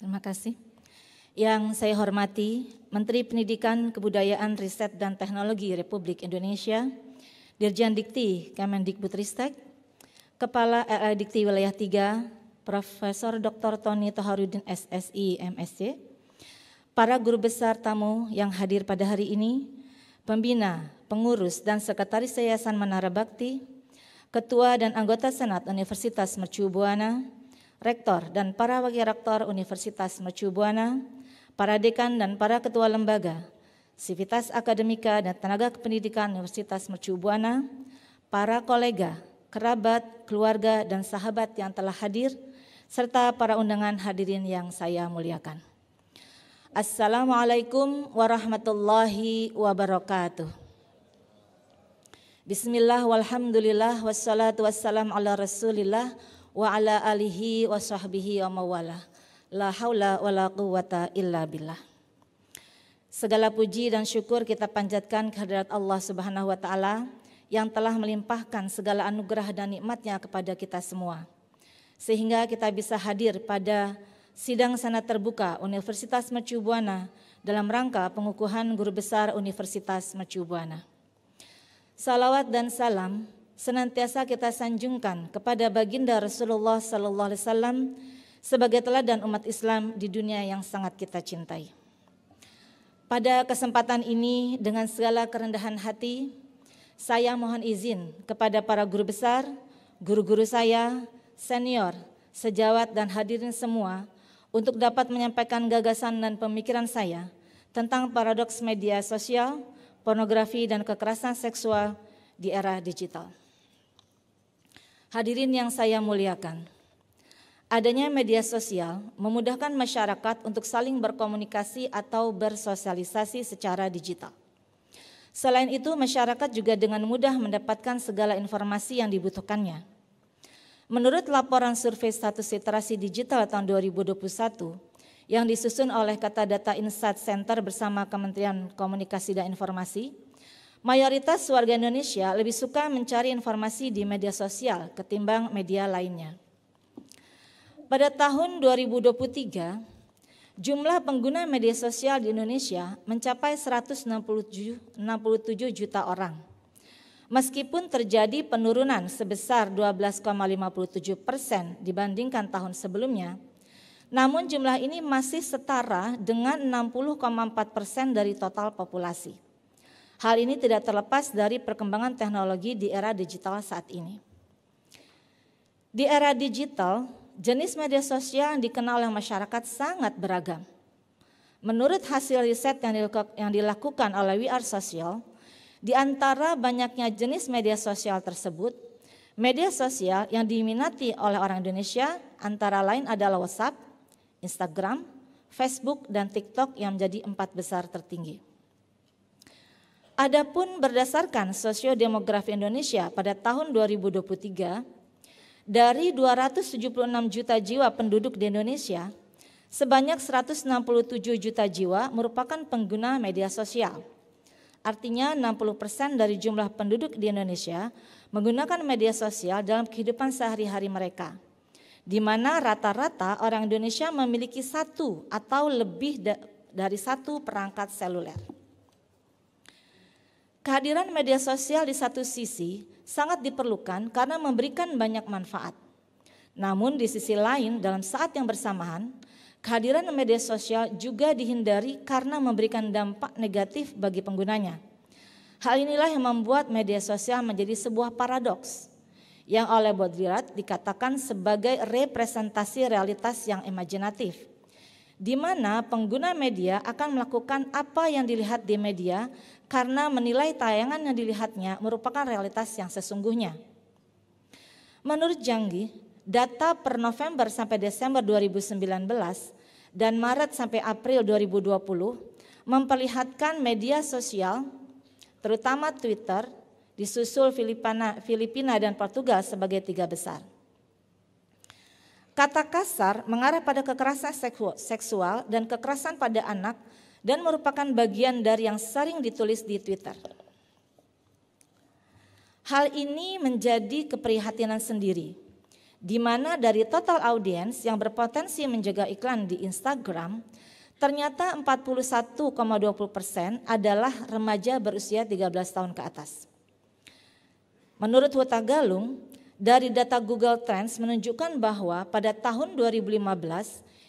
Terima kasih. Yang saya hormati Menteri Pendidikan, Kebudayaan, Riset, dan Teknologi Republik Indonesia, Dirjen Dikti Kemendikbudristek, Kepala LL Dikti Wilayah 3, Profesor Dr. Tony Toharudin SSI MSc, para guru besar tamu yang hadir pada hari ini, pembina, pengurus, dan sekretaris Yayasan Menara Bakti, Ketua dan anggota Senat Universitas Mercu Buana, Rektor dan para wakil rektor Universitas Mercu Buana, para dekan dan para ketua lembaga, sivitas akademika dan tenaga kependidikan Universitas Mercu Buana, para kolega, kerabat, keluarga, dan sahabat yang telah hadir, serta para undangan hadirin yang saya muliakan. Assalamualaikum warahmatullahi wabarakatuh. Bismillah walhamdulillah wassalatu wassalam ala rasulillah wa ala alihi wa sahbihi wa mawala. La haula wa la quwata illa billah. Segala puji dan syukur kita panjatkan kehadirat Allah Subhanahu wa taala yang telah melimpahkan segala anugerah dan nikmatnya kepada kita semua, sehingga kita bisa hadir pada sidang senat terbuka Universitas Mercu Buana dalam rangka pengukuhan guru besar Universitas Mercu Buana. Salawat dan salam senantiasa kita sanjungkan kepada baginda Rasulullah sallallahu alaihi wasallam sebagai teladan umat Islam di dunia yang sangat kita cintai. Pada kesempatan ini dengan segala kerendahan hati, saya mohon izin kepada para guru besar, guru-guru saya, senior, sejawat dan hadirin semua untuk dapat menyampaikan gagasan dan pemikiran saya tentang paradoks media sosial, pornografi dan kekerasan seksual di era digital. Hadirin yang saya muliakan, adanya media sosial memudahkan masyarakat untuk saling berkomunikasi atau bersosialisasi secara digital. Selain itu, masyarakat juga dengan mudah mendapatkan segala informasi yang dibutuhkannya. Menurut laporan survei status literasi digital tahun 2021 yang disusun oleh Kata Data Insight Center bersama Kementerian Komunikasi dan Informasi, mayoritas warga Indonesia lebih suka mencari informasi di media sosial ketimbang media lainnya. Pada tahun 2023, jumlah pengguna media sosial di Indonesia mencapai 167 juta orang. Meskipun terjadi penurunan sebesar 12,57% dibandingkan tahun sebelumnya, namun jumlah ini masih setara dengan 60,4% dari total populasi. Hal ini tidak terlepas dari perkembangan teknologi di era digital saat ini. Di era digital, jenis media sosial yang dikenal oleh masyarakat sangat beragam. Menurut hasil riset yang dilakukan oleh We Are Social, di antara banyaknya jenis media sosial tersebut, media sosial yang diminati oleh orang Indonesia antara lain adalah WhatsApp, Instagram, Facebook, dan TikTok yang menjadi 4 besar tertinggi. Adapun berdasarkan sosiodemografi Indonesia pada tahun 2023, dari 276 juta jiwa penduduk di Indonesia, sebanyak 167 juta jiwa merupakan pengguna media sosial. Artinya 60% dari jumlah penduduk di Indonesia menggunakan media sosial dalam kehidupan sehari-hari mereka, di mana rata-rata orang Indonesia memiliki satu atau lebih dari satu perangkat seluler. Kehadiran media sosial di satu sisi sangat diperlukan karena memberikan banyak manfaat. Namun di sisi lain dalam saat yang bersamaan, kehadiran media sosial juga dihindari karena memberikan dampak negatif bagi penggunanya. Hal inilah yang membuat media sosial menjadi sebuah paradoks yang oleh Baudrillard dikatakan sebagai representasi realitas yang imajinatif, di mana pengguna media akan melakukan apa yang dilihat di media karena menilai tayangan yang dilihatnya merupakan realitas yang sesungguhnya. Menurut Janggi, data per November sampai Desember 2019 dan Maret sampai April 2020 memperlihatkan media sosial, terutama Twitter, disusul Filipina dan Portugal sebagai 3 besar. Kata kasar mengarah pada kekerasan seksual dan kekerasan pada anak dan merupakan bagian dari yang sering ditulis di Twitter. Hal ini menjadi keprihatinan sendiri, di mana dari total audiens yang berpotensi menjaga iklan di Instagram, ternyata 41,20% adalah remaja berusia 13 tahun ke atas. Menurut Huta Galung, dari data Google Trends menunjukkan bahwa pada tahun 2015,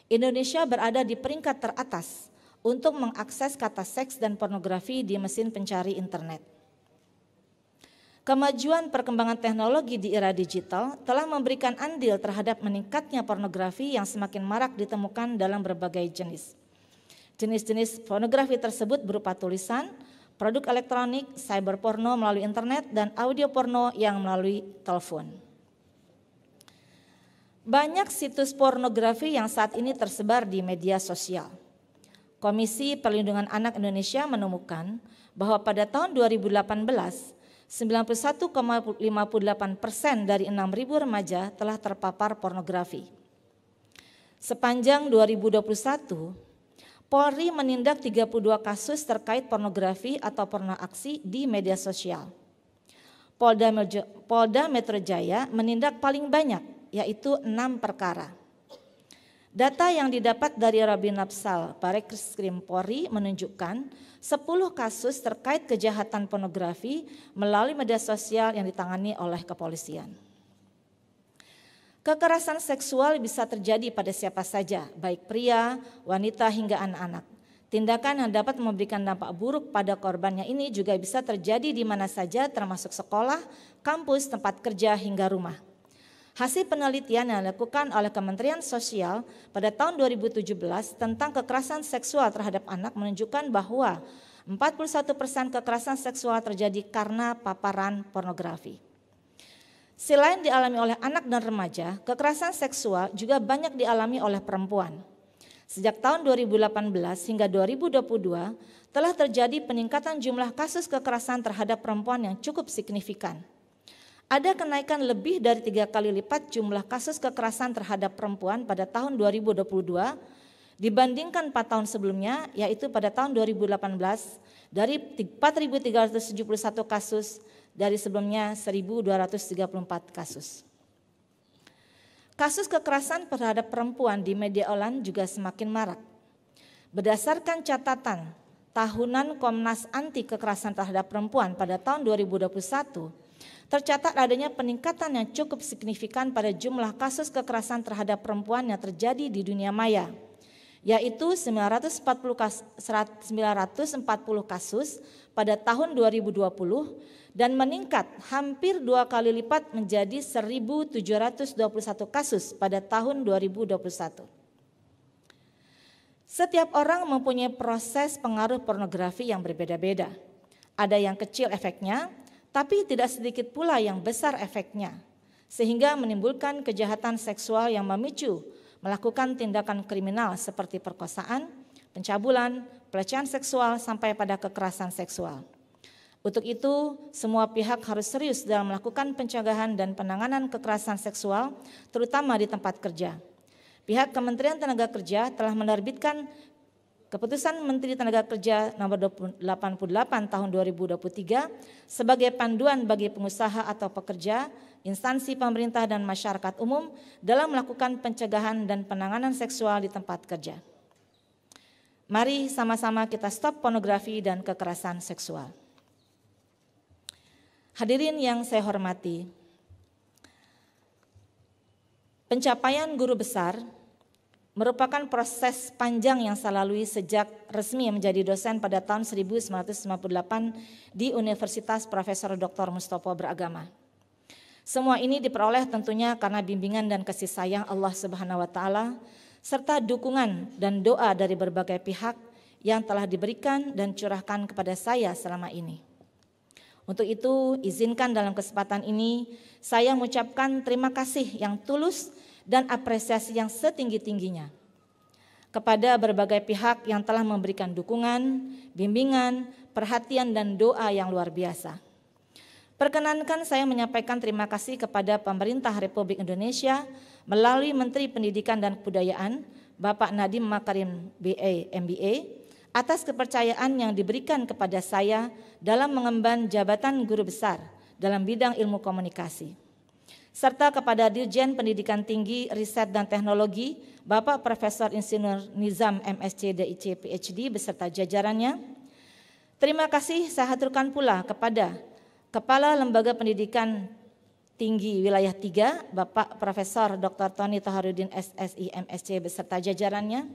Indonesia berada di peringkat teratas untuk mengakses kata seks dan pornografi di mesin pencari internet. Kemajuan perkembangan teknologi di era digital telah memberikan andil terhadap meningkatnya pornografi yang semakin marak ditemukan dalam berbagai jenis. Jenis-jenis pornografi tersebut berupa tulisan, produk elektronik, cyberporno melalui internet, dan audio porno yang melalui telepon. Banyak situs pornografi yang saat ini tersebar di media sosial. Komisi Perlindungan Anak Indonesia menemukan bahwa pada tahun 2018, 91,58% dari 6.000 remaja telah terpapar pornografi. Sepanjang 2021, Polri menindak 32 kasus terkait pornografi atau porno aksi di media sosial. Polda Metro Jaya menindak paling banyak, yaitu 6 perkara. Data yang didapat dari Robin Napsal, Barreskrim Polri menunjukkan 10 kasus terkait kejahatan pornografi melalui media sosial yang ditangani oleh kepolisian. Kekerasan seksual bisa terjadi pada siapa saja, baik pria, wanita hingga anak-anak. Tindakan yang dapat memberikan dampak buruk pada korbannya ini juga bisa terjadi di mana saja, termasuk sekolah, kampus, tempat kerja hingga rumah. Hasil penelitian yang dilakukan oleh Kementerian Sosial pada tahun 2017 tentang kekerasan seksual terhadap anak menunjukkan bahwa 41% kekerasan seksual terjadi karena paparan pornografi. Selain dialami oleh anak dan remaja, kekerasan seksual juga banyak dialami oleh perempuan. Sejak tahun 2018 hingga 2022 telah terjadi peningkatan jumlah kasus kekerasan terhadap perempuan yang cukup signifikan. Ada kenaikan lebih dari 3 kali lipat jumlah kasus kekerasan terhadap perempuan pada tahun 2022 dibandingkan 4 tahun sebelumnya, yaitu pada tahun 2018 dari 4.371 kasus dari sebelumnya 1.234 kasus. Kasus kekerasan terhadap perempuan di media online juga semakin marak. Berdasarkan catatan tahunan Komnas Anti Kekerasan Terhadap Perempuan pada tahun 2021, tercatat adanya peningkatan yang cukup signifikan pada jumlah kasus kekerasan terhadap perempuan yang terjadi di dunia maya, yaitu 940 kasus pada tahun 2020 dan meningkat hampir 2 kali lipat menjadi 1.721 kasus pada tahun 2021. Setiap orang mempunyai proses pengaruh pornografi yang berbeda-beda. Ada yang kecil efeknya, tapi tidak sedikit pula yang besar efeknya, sehingga menimbulkan kejahatan seksual yang memicu melakukan tindakan kriminal seperti perkosaan, pencabulan, pelecehan seksual, sampai pada kekerasan seksual. Untuk itu, semua pihak harus serius dalam melakukan pencegahan dan penanganan kekerasan seksual, terutama di tempat kerja. Pihak Kementerian Tenaga Kerja telah menerbitkan Keputusan Menteri Tenaga Kerja Nomor 88 Tahun 2023 sebagai panduan bagi pengusaha atau pekerja, instansi pemerintah dan masyarakat umum dalam melakukan pencegahan dan penanganan seksual di tempat kerja. Mari sama-sama kita stop pornografi dan kekerasan seksual. Hadirin yang saya hormati, pencapaian guru besar merupakan proses panjang yang saya lalui sejak resmi menjadi dosen pada tahun 1998 di Universitas Profesor Dr. Mustopo Beragama. Semua ini diperoleh tentunya karena bimbingan dan kasih sayang Allah Subhanahu wa taala serta dukungan dan doa dari berbagai pihak yang telah diberikan dan curahkan kepada saya selama ini. Untuk itu, izinkan dalam kesempatan ini saya mengucapkan terima kasih yang tulus dan apresiasi yang setinggi-tingginya kepada berbagai pihak yang telah memberikan dukungan, bimbingan, perhatian, dan doa yang luar biasa. Perkenankan saya menyampaikan terima kasih kepada pemerintah Republik Indonesia melalui Menteri Pendidikan dan Kebudayaan, Bapak Nadiem Makarim BA, MBA, atas kepercayaan yang diberikan kepada saya dalam mengemban jabatan guru besar dalam bidang ilmu komunikasi. serta kepada Dirjen Pendidikan Tinggi, Riset dan Teknologi, Bapak Profesor Insinyur Nizam MSc DIC PhD beserta jajarannya. Terima kasih saya haturkan pula kepada Kepala Lembaga Pendidikan Tinggi Wilayah 3, Bapak Profesor Dr. Tony Taharudin SSI MSc beserta jajarannya.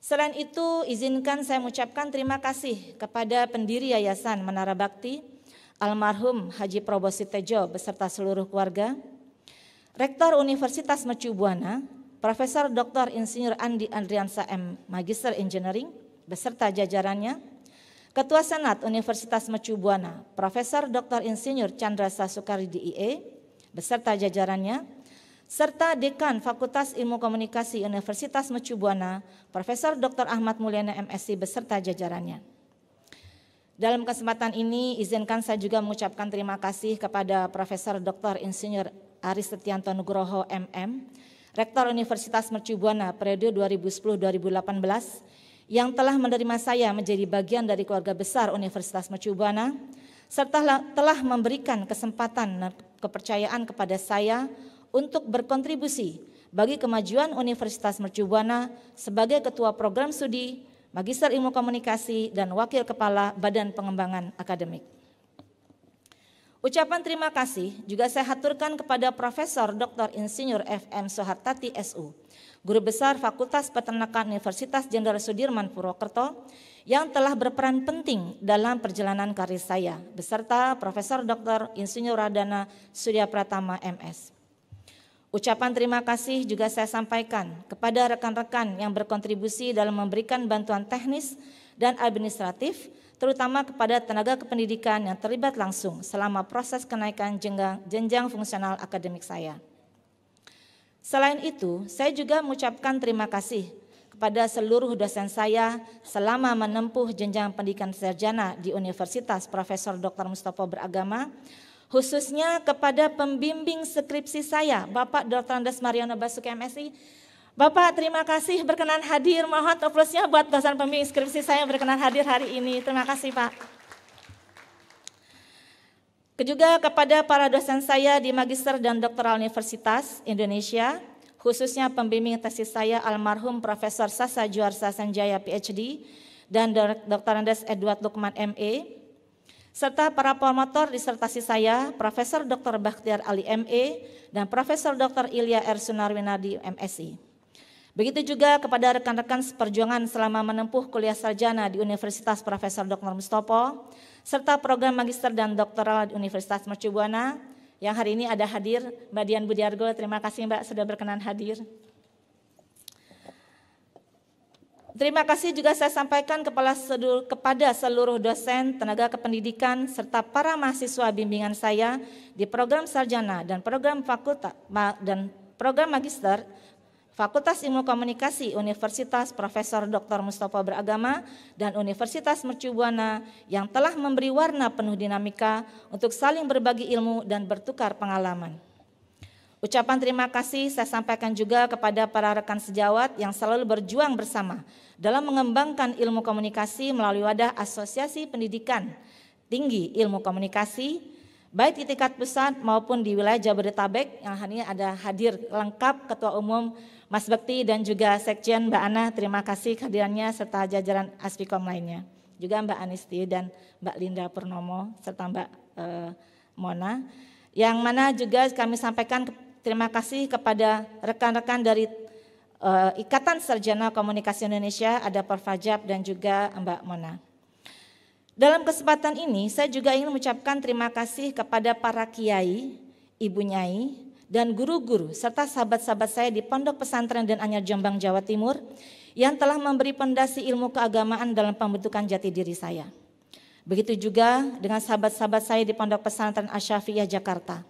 Selain itu, izinkan saya mengucapkan terima kasih kepada pendiri Yayasan Menara Bakti, almarhum Haji Probosi Tejo beserta seluruh keluarga, Rektor Universitas Mercu Buana, Profesor Dr. Insinyur Andi Andriansa M. Magister Engineering beserta jajarannya, Ketua Senat Universitas Mercu Buana, Profesor Dr. Insinyur Chandra Sasukari DIE beserta jajarannya, serta Dekan Fakultas Ilmu Komunikasi Universitas Mercu Buana, Profesor Dr. Ahmad Mulyana MSc beserta jajarannya. Dalam kesempatan ini izinkan saya juga mengucapkan terima kasih kepada Profesor Dr. Insinyur Aris Setianto Nugroho MM, Rektor Universitas Mercu Buana periode 2010-2018 yang telah menerima saya menjadi bagian dari keluarga besar Universitas Mercu Buana, serta telah memberikan kesempatan dan kepercayaan kepada saya untuk berkontribusi bagi kemajuan Universitas Mercu Buana sebagai Ketua Program Studi, Magister Ilmu Komunikasi, dan Wakil Kepala Badan Pengembangan Akademik. Ucapan terima kasih juga saya haturkan kepada Profesor Dr. Insinyur FM Soehartati SU, Guru Besar Fakultas Peternakan Universitas Jenderal Sudirman Purwokerto, yang telah berperan penting dalam perjalanan karir saya, beserta Profesor Dr. Insinyur Radana Surya Pratama MS. Ucapan terima kasih juga saya sampaikan kepada rekan-rekan yang berkontribusi dalam memberikan bantuan teknis dan administratif, terutama kepada tenaga kependidikan yang terlibat langsung selama proses kenaikan jenjang fungsional akademik saya. Selain itu, saya juga mengucapkan terima kasih kepada seluruh dosen saya selama menempuh jenjang pendidikan sarjana di Universitas Profesor Dr. Mustopo Beragama, khususnya kepada pembimbing skripsi saya, Bapak Dr. Andes Mariono Basuki MSI. Bapak terima kasih berkenan hadir, mohon aplausnya buat dosen pembimbing skripsi saya yang berkenan hadir hari ini. Terima kasih Pak. Juga kepada para dosen saya di Magister dan Doktoral Universitas Indonesia, khususnya pembimbing tesis saya almarhum Profesor Sasa Juarsa Sanjaya PhD dan Dr. Andes Edward Lukman ME, serta para promotor disertasi saya, Profesor Dr. Bakhtiar Ali ME dan Profesor Dr. Ilya R. Sunarwinadi MSI. Begitu juga kepada rekan-rekan seperjuangan selama menempuh kuliah sarjana di Universitas Profesor Dr. Mustopo, serta program magister dan doktoral di Universitas Mercu Buana, yang hari ini ada hadir Mbak Dian Budiargo. Terima kasih Mbak sudah berkenan hadir. Terima kasih juga saya sampaikan kepada seluruh dosen, tenaga kependidikan, serta para mahasiswa bimbingan saya di program sarjana dan program fakultas dan program magister Fakultas Ilmu Komunikasi Universitas Profesor Dr. Mustopo Beragama dan Universitas Mercu Buana yang telah memberi warna penuh dinamika untuk saling berbagi ilmu dan bertukar pengalaman. Ucapan terima kasih saya sampaikan juga kepada para rekan sejawat yang selalu berjuang bersama dalam mengembangkan ilmu komunikasi melalui wadah Asosiasi Pendidikan Tinggi Ilmu Komunikasi, baik di tingkat pusat maupun di wilayah Jabodetabek, yang hari ini ada hadir lengkap Ketua Umum Mas Bekti dan juga Sekjen Mbak Ana. Terima kasih kehadirannya serta jajaran Aspikom lainnya. Juga Mbak Anisti dan Mbak Linda Purnomo serta Mbak Mona. Yang mana juga kami sampaikan terima kasih kepada rekan-rekan dari Ikatan Sarjana Komunikasi Indonesia, ada Prof. Fajab dan juga Mbak Mona. Dalam kesempatan ini saya juga ingin mengucapkan terima kasih kepada para kiai, ibu nyai, dan guru-guru serta sahabat-sahabat saya di Pondok Pesantren dan Anyar Jombang, Jawa Timur yang telah memberi pondasi ilmu keagamaan dalam pembentukan jati diri saya. Begitu juga dengan sahabat-sahabat saya di Pondok Pesantren Asy-Syafi'iyah Jakarta.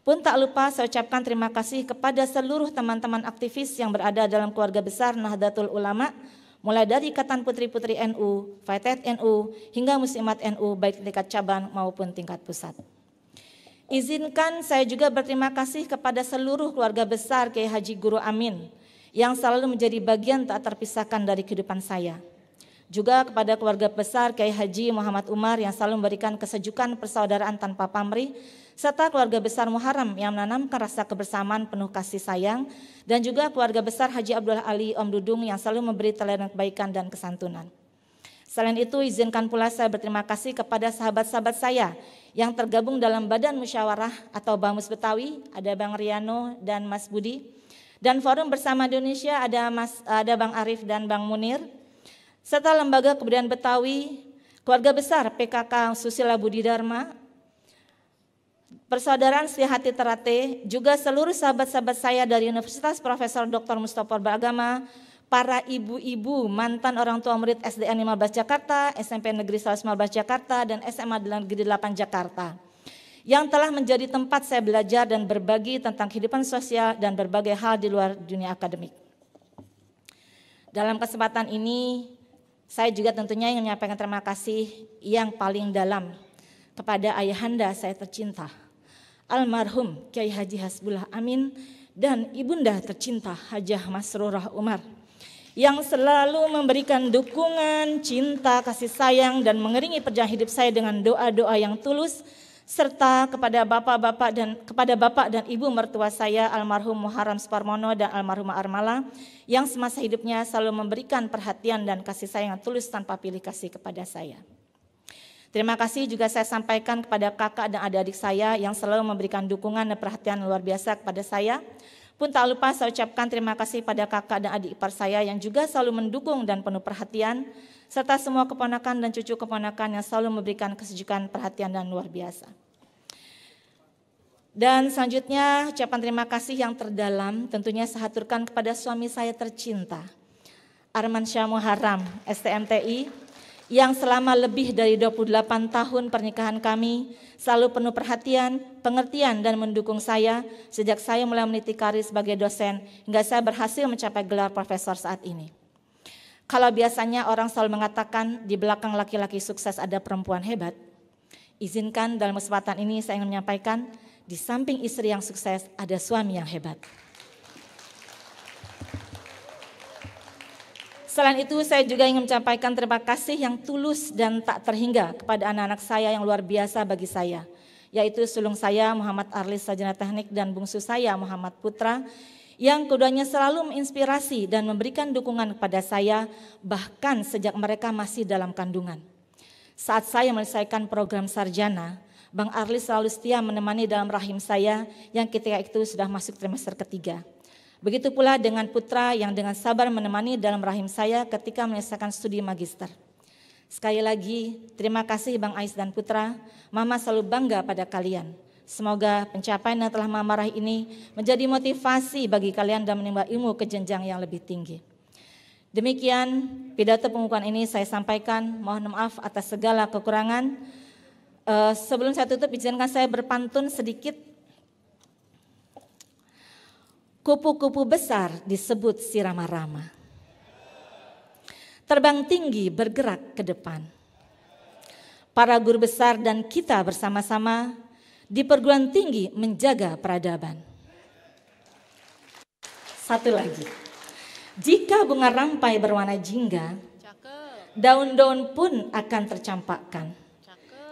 Pun tak lupa saya ucapkan terima kasih kepada seluruh teman-teman aktivis yang berada dalam keluarga besar Nahdlatul Ulama, mulai dari Ikatan Putri-Putri NU, Faitet NU, hingga Muslimat NU baik tingkat cabang maupun tingkat pusat. Izinkan saya juga berterima kasih kepada seluruh keluarga besar Kiai Haji Guru Amin yang selalu menjadi bagian tak terpisahkan dari kehidupan saya. Juga kepada keluarga besar Kiai Haji Muhammad Umar yang selalu memberikan kesejukan persaudaraan tanpa pamrih, serta keluarga besar Muharram yang menanamkan rasa kebersamaan penuh kasih sayang, dan juga keluarga besar Haji Abdullah Ali Om Dudung yang selalu memberi teladan kebaikan dan kesantunan. Selain itu, izinkan pula saya berterima kasih kepada sahabat-sahabat saya yang tergabung dalam Badan Musyawarah atau Bamus Betawi, ada Bang Riano dan Mas Budi, dan Forum Bersama Indonesia ada Bang Arif dan Bang Munir, serta Lembaga Kebudayaan Betawi, keluarga besar PKK Susila Budi Dharma, Persaudaraan Setia Hati Terate, juga seluruh sahabat-sahabat saya dari Universitas Profesor Dr. Mustofa Beragama, para ibu-ibu mantan orang tua murid SDN 15 Jakarta, SMP Negeri 115 Jakarta, dan SMA Negeri 8 Jakarta, yang telah menjadi tempat saya belajar dan berbagi tentang kehidupan sosial dan berbagai hal di luar dunia akademik. Dalam kesempatan ini, saya juga tentunya ingin menyampaikan terima kasih yang paling dalam kepada ayahanda saya tercinta, almarhum Kiai Haji Hasbullah Amin, dan ibunda tercinta Hajah Masrurah Umar, yang selalu memberikan dukungan, cinta, kasih sayang, dan mengiringi perjalanan hidup saya dengan doa-doa yang tulus, serta kepada bapak dan ibu mertua saya, almarhum Muharram Suparmono dan almarhumah Armala, yang semasa hidupnya selalu memberikan perhatian dan kasih sayang yang tulus tanpa pilih kasih kepada saya. Terima kasih juga saya sampaikan kepada kakak dan adik-adik saya yang selalu memberikan dukungan dan perhatian luar biasa kepada saya. Pun tak lupa saya ucapkan terima kasih pada kakak dan adik ipar saya yang juga selalu mendukung dan penuh perhatian, serta semua keponakan dan cucu keponakan yang selalu memberikan kesejukan, perhatian, dan luar biasa. Dan selanjutnya ucapan terima kasih yang terdalam tentunya saya haturkan kepada suami saya tercinta, Arman Syah Muharram, STMTI, yang selama lebih dari 28 tahun pernikahan kami selalu penuh perhatian, pengertian, dan mendukung saya sejak saya mulai meniti karir sebagai dosen hingga saya berhasil mencapai gelar profesor saat ini. Kalau biasanya orang selalu mengatakan di belakang laki-laki sukses ada perempuan hebat, izinkan dalam kesempatan ini saya ingin menyampaikan di samping istri yang sukses ada suami yang hebat. Selain itu saya juga ingin menyampaikan terima kasih yang tulus dan tak terhingga kepada anak-anak saya yang luar biasa bagi saya, yaitu sulung saya Muhammad Arlis Sarjana Teknik dan bungsu saya Muhammad Putra, yang keduanya selalu menginspirasi dan memberikan dukungan kepada saya bahkan sejak mereka masih dalam kandungan. Saat saya menyelesaikan program sarjana, Bang Arlis selalu setia menemani dalam rahim saya yang ketika itu sudah masuk trimester ketiga. Begitu pula dengan Putra yang dengan sabar menemani dalam rahim saya ketika menyelesaikan studi magister. Sekali lagi, terima kasih Bang Ais dan Putra, Mama selalu bangga pada kalian. Semoga pencapaian yang telah Mama raih ini menjadi motivasi bagi kalian dan menimba ilmu ke jenjang yang lebih tinggi. Demikian pidato pembukaan ini saya sampaikan, mohon maaf atas segala kekurangan. Sebelum saya tutup, izinkan saya berpantun sedikit. Kupu-kupu besar disebut si Rama-Rama. Terbang tinggi bergerak ke depan. Para guru besar dan kita bersama-sama di perguruan tinggi menjaga peradaban. Satu lagi. Jika bunga rampai berwarna jingga, daun-daun pun akan tercampakkan.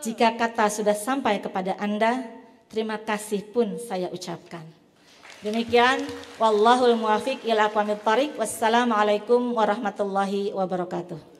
Jika kata sudah sampai kepada Anda, terima kasih pun saya ucapkan. Demikian, wallahul muwafiq ila aqwamit thariq. Wassalamualaikum warahmatullahi wabarakatuh.